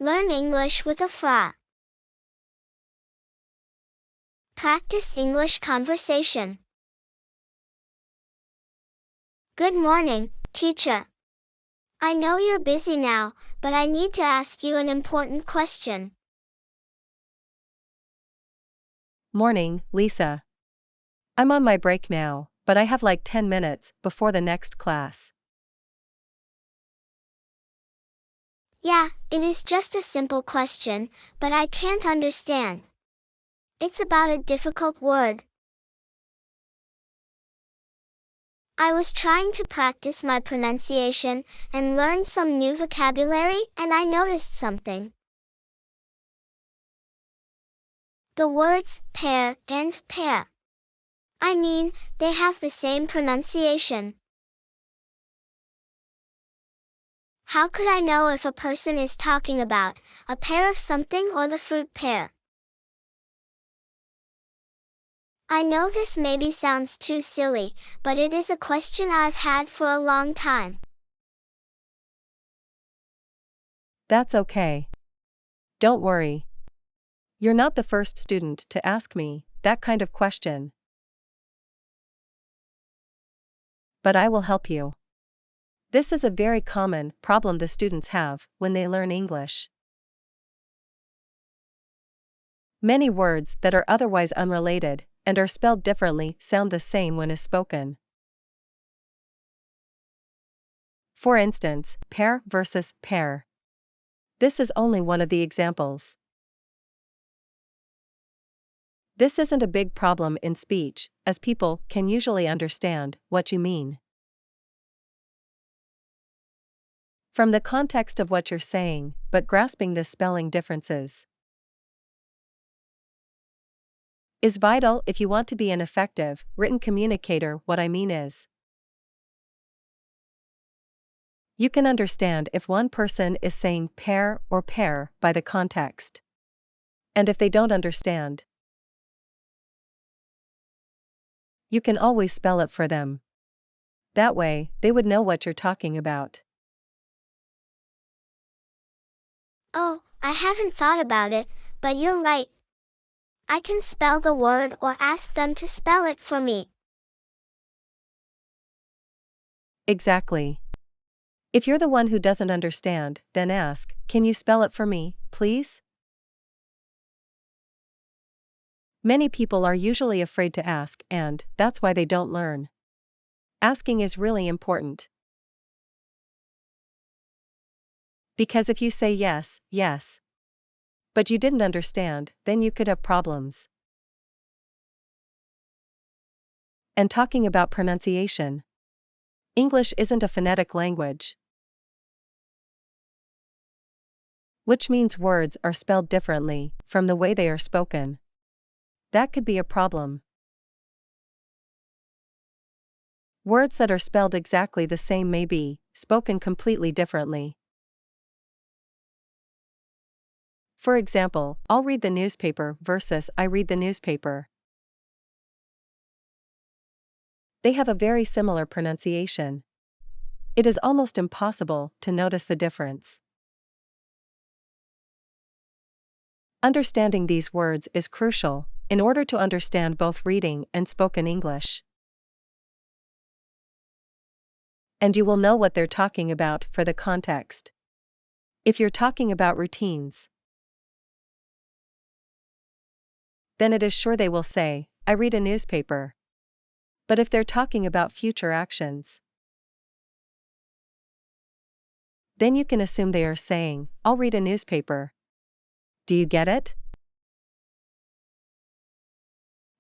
Learn English with a Fra. Practice English conversation. Good morning, teacher. I know you're busy now, but I need to ask you an important question. Morning, Lisa. I'm on my break now, but I have like 10 minutes before the next class. Yeah, it is just a simple question, but I can't understand. It's about a difficult word. I was trying to practice my pronunciation and learn some new vocabulary, and I noticed something. The words pear and pear. I mean, they have the same pronunciation. How could I know if a person is talking about a pear of something or the fruit pear? I know this maybe sounds too silly, but it is a question I've had for a long time. That's okay. Don't worry. You're not the first student to ask me that kind of question. But I will help you. This is a very common problem the students have when they learn English. Many words that are otherwise unrelated and are spelled differently sound the same when is spoken. For instance, pear versus pear. This is only one of the examples. This isn't a big problem in speech, as people can usually understand what you mean. From the context of what you're saying, but grasping the spelling differences is vital if you want to be an effective, written communicator. What I mean is, you can understand if one person is saying pear or pear by the context. And if they don't understand, you can always spell it for them. That way, they would know what you're talking about. Oh, I haven't thought about it, but you're right. I can spell the word or ask them to spell it for me. Exactly. If you're the one who doesn't understand, then ask, "Can you spell it for me, please?" Many people are usually afraid to ask, and that's why they don't learn. Asking is really important. Because if you say yes, yes, but you didn't understand, then you could have problems. And talking about pronunciation. English isn't a phonetic language, which means words are spelled differently from the way they are spoken. That could be a problem. Words that are spelled exactly the same may be spoken completely differently. For example, I'll read the newspaper versus I read the newspaper. They have a very similar pronunciation. It is almost impossible to notice the difference. Understanding these words is crucial in order to understand both reading and spoken English. And you will know what they're talking about for the context. If you're talking about routines, then it is sure they will say, "I read a newspaper." But if they're talking about future actions, then you can assume they are saying, "I'll read a newspaper." Do you get it?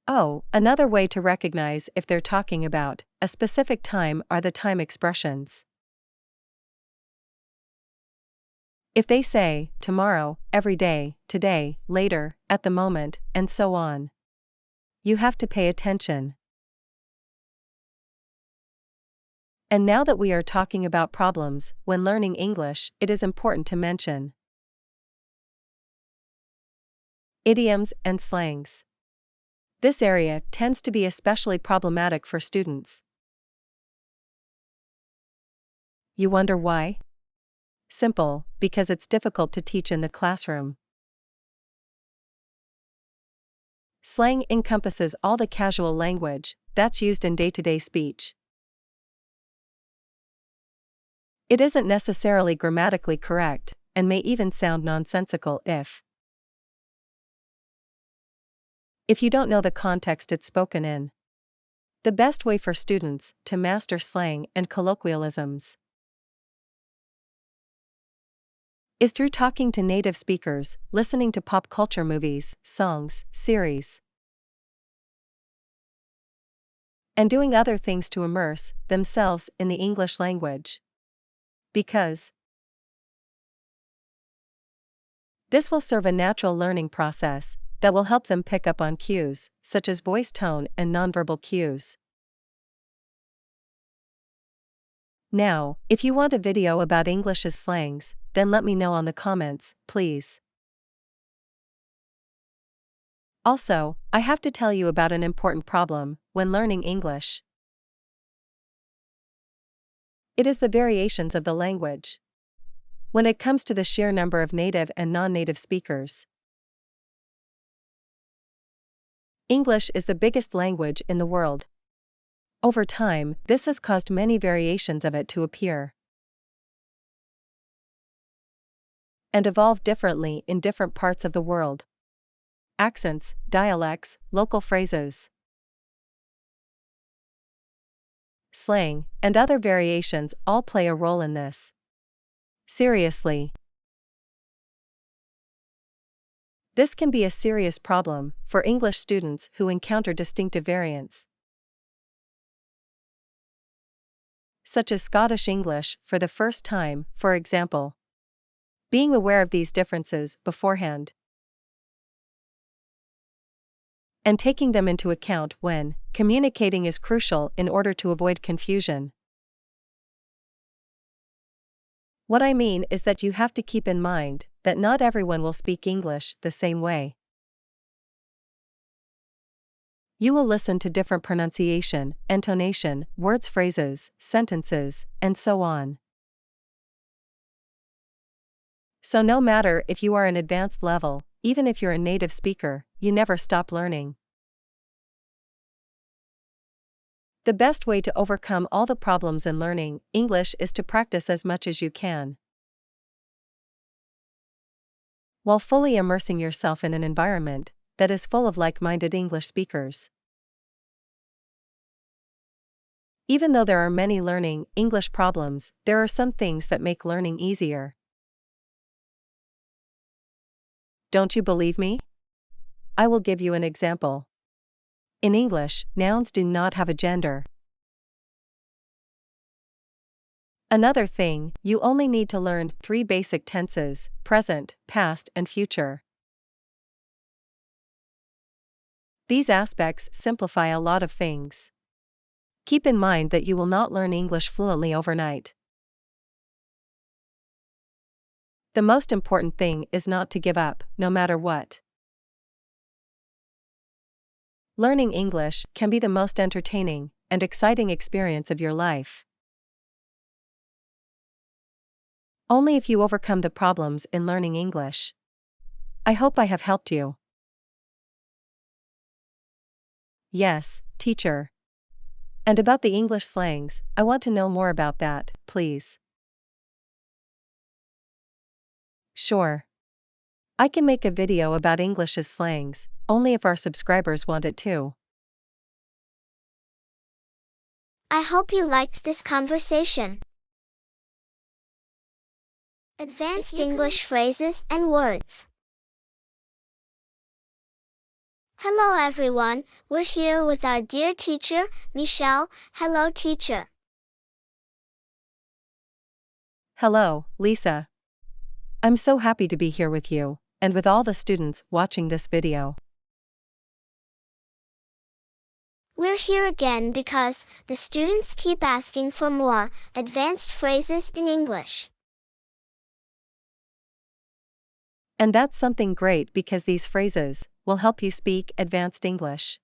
Oh, another way to recognize if they're talking about a specific time are the time expressions. If they say, tomorrow, every day, today, later, at the moment, and so on, you have to pay attention. And now that we are talking about problems when learning English, it is important to mention idioms and slangs. This area tends to be especially problematic for students. You wonder why? Simple, because it's difficult to teach in the classroom. Slang encompasses all the casual language that's used in day-to-day speech. It isn't necessarily grammatically correct, and may even sound nonsensical if you don't know the context it's spoken in. The best way for students to master slang and colloquialisms is through talking to native speakers, listening to pop culture movies, songs, series, and doing other things to immerse themselves in the English language. Because this will serve a natural learning process that will help them pick up on cues, such as voice tone and nonverbal cues. Now, if you want a video about English's slangs, then let me know on the comments, please. Also, I have to tell you about an important problem when learning English. It is the variations of the language. When it comes to the sheer number of native and non-native speakers, English is the biggest language in the world. Over time, this has caused many variations of it to appear and evolve differently in different parts of the world. Accents, dialects, local phrases, slang, and other variations all play a role in this. Seriously, this can be a serious problem for English students who encounter distinctive variants, such as Scottish English for the first time, for example. Being aware of these differences beforehand and taking them into account when communicating is crucial in order to avoid confusion. What I mean is that you have to keep in mind that not everyone will speak English the same way. You will listen to different pronunciation, intonation, words, phrases, sentences, and so on. So no matter if you are an advanced level, even if you're a native speaker, you never stop learning. The best way to overcome all the problems in learning English is to practice as much as you can, while fully immersing yourself in an environment that is full of like-minded English speakers. Even though there are many learning English problems, there are some things that make learning easier. Don't you believe me? I will give you an example. In English, nouns do not have a gender. Another thing, you only need to learn 3 basic tenses: present, past, and future. These aspects simplify a lot of things. Keep in mind that you will not learn English fluently overnight. The most important thing is not to give up, no matter what. Learning English can be the most entertaining and exciting experience of your life. Only if you overcome the problems in learning English. I hope I have helped you. Yes, teacher. And about the English slangs, I want to know more about that, please. Sure. I can make a video about English's slangs, only if our subscribers want it too. I hope you liked this conversation. Advanced English phrases and words. Hello everyone, we're here with our dear teacher, Michelle. Hello teacher. Hello, Lisa. I'm so happy to be here with you, and with all the students watching this video. We're here again because the students keep asking for more advanced phrases in English. And that's something great because these phrases will help you speak advanced English.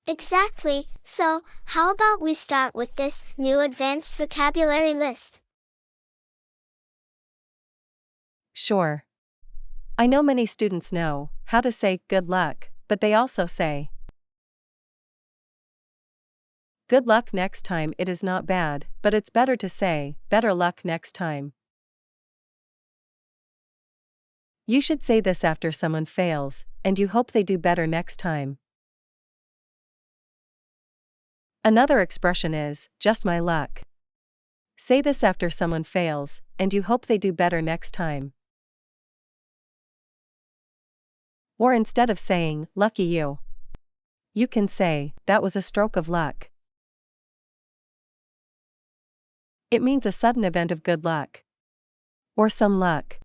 Exactly. So, how about we start with this new advanced vocabulary list? Sure. I know many students know how to say good luck, but they also say good luck next time. It is not bad, but it's better to say better luck next time. You should say this after someone fails, and you hope they do better next time. Another expression is just my luck. Say this after someone fails, and you hope they do better next time. Or instead of saying, lucky you can say, that was a stroke of luck. It means a sudden event of good luck. Or some luck.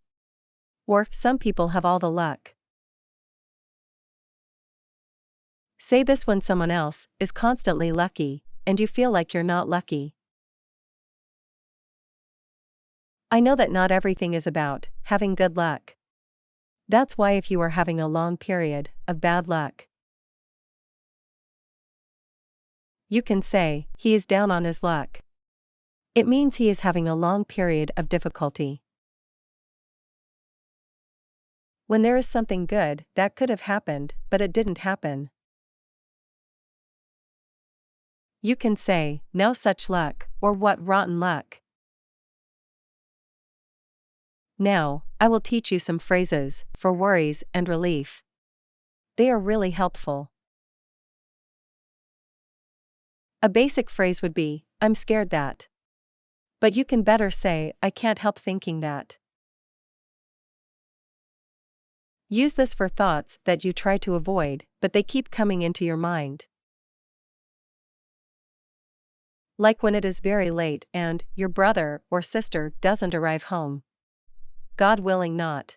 Or, some people have all the luck. Say this when someone else is constantly lucky, and you feel like you're not lucky. I know that not everything is about having good luck. That's why if you are having a long period of bad luck, you can say, he is down on his luck. It means he is having a long period of difficulty. When there is something good that could have happened, but it didn't happen, you can say, no such luck, or what rotten luck. Now, I will teach you some phrases for worries and relief. They are really helpful. A basic phrase would be, I'm scared that. But you can better say, I can't help thinking that. Use this for thoughts that you try to avoid, but they keep coming into your mind. Like when it is very late and your brother or sister doesn't arrive home. God willing not.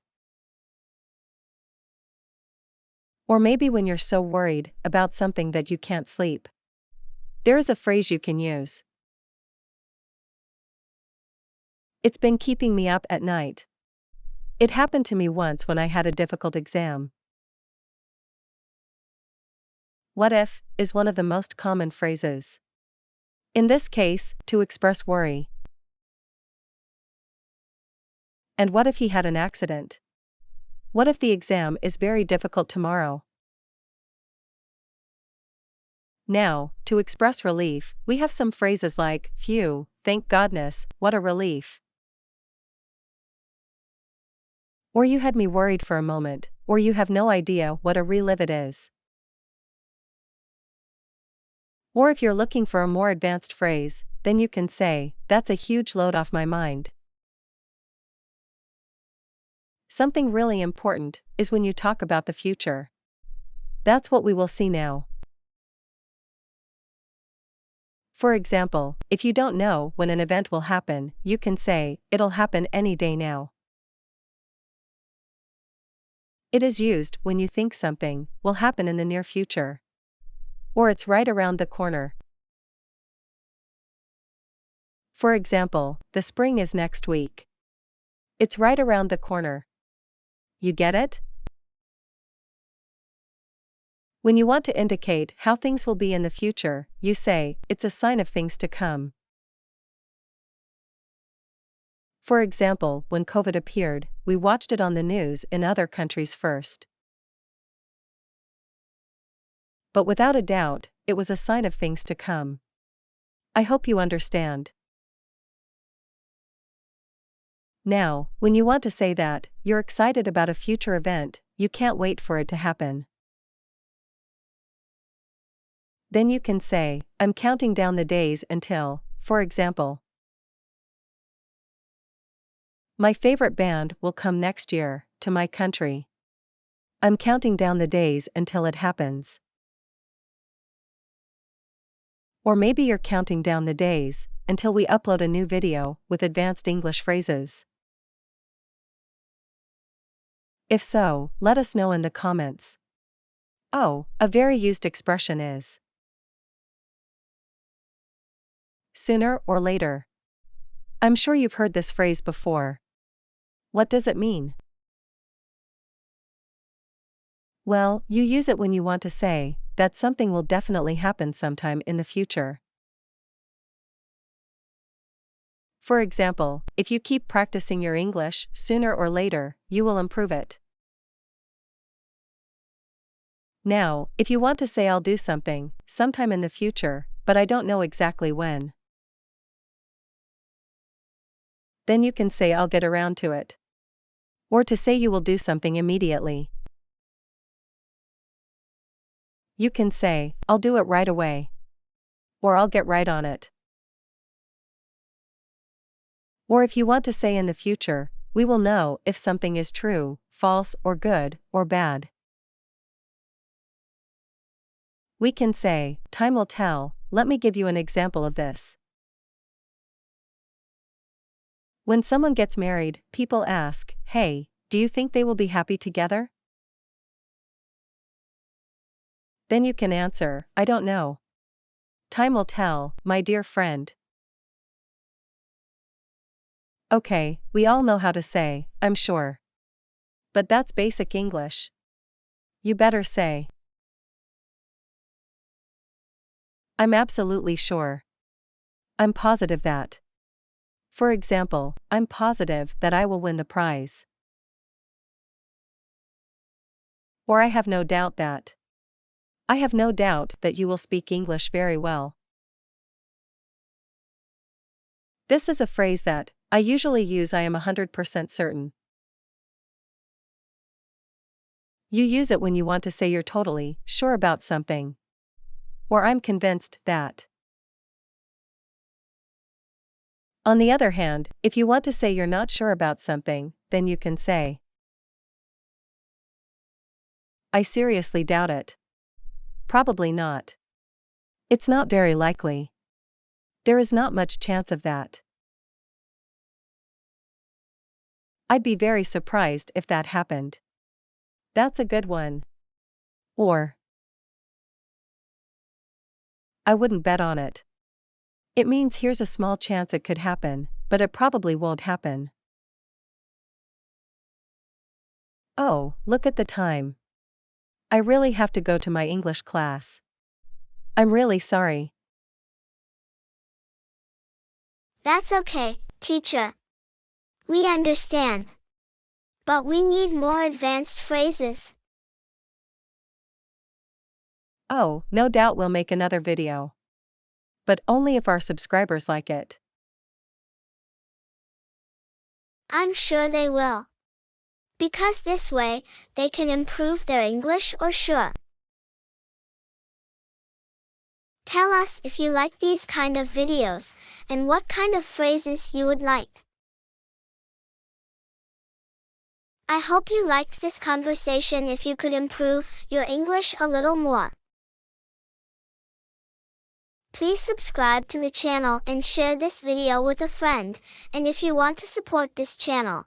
Or maybe when you're so worried about something that you can't sleep. There is a phrase you can use. It's been keeping me up at night. It happened to me once when I had a difficult exam. What if is one of the most common phrases. In this case, to express worry. And what if he had an accident? What if the exam is very difficult tomorrow? Now, to express relief, we have some phrases like, phew, thank goodness, what a relief. Or you had me worried for a moment, or you have no idea what a relief it is. Or if you're looking for a more advanced phrase, then you can say, that's a huge load off my mind. Something really important is when you talk about the future. That's what we will see now. For example, if you don't know when an event will happen, you can say, it'll happen any day now. It is used when you think something will happen in the near future. Or it's right around the corner. For example, the spring is next week. It's right around the corner. You get it? When you want to indicate how things will be in the future, you say, it's a sign of things to come. For example, when COVID appeared, we watched it on the news in other countries first. But without a doubt, it was a sign of things to come. I hope you understand. Now, when you want to say that you're excited about a future event, you can't wait for it to happen. Then you can say, I'm counting down the days until, for example, my favorite band will come next year to my country. I'm counting down the days until it happens. Or maybe you're counting down the days until we upload a new video with advanced English phrases. If so, let us know in the comments. Oh, a very used expression is sooner or later. I'm sure you've heard this phrase before. What does it mean? Well, you use it when you want to say that something will definitely happen sometime in the future. For example, if you keep practicing your English, sooner or later, you will improve it. Now, if you want to say I'll do something, sometime in the future, but I don't know exactly when, then you can say I'll get around to it. Or to say you will do something immediately, you can say, I'll do it right away. Or I'll get right on it. Or if you want to say in the future, we will know if something is true, false, or good, or bad. We can say, time will tell. Let me give you an example of this. When someone gets married, people ask, hey, do you think they will be happy together? Then you can answer, I don't know. Time will tell, my dear friend. Okay, we all know how to say, I'm sure. But that's basic English. You better say, I'm absolutely sure. I'm positive that. For example, I'm positive that I will win the prize. Or I have no doubt that. I have no doubt that you will speak English very well. This is a phrase that I usually use I am 100% certain. You use it when you want to say you're totally sure about something. Or I'm convinced that. On the other hand, if you want to say you're not sure about something, then you can say, I seriously doubt it. Probably not. It's not very likely. There is not much chance of that. I'd be very surprised if that happened. That's a good one. Or, I wouldn't bet on it. It means here's a small chance it could happen, but it probably won't happen. Oh, look at the time. I really have to go to my English class. I'm really sorry. That's okay, teacher. We understand. But we need more advanced phrases. Oh, no doubt we'll make another video. But only if our subscribers like it. I'm sure they will. Because this way, they can improve their English or sure. Tell us if you like these kind of videos, and what kind of phrases you would like. I hope you liked this conversation. If you could improve your English a little more, please subscribe to the channel and share this video with a friend. And if you want to support this channel,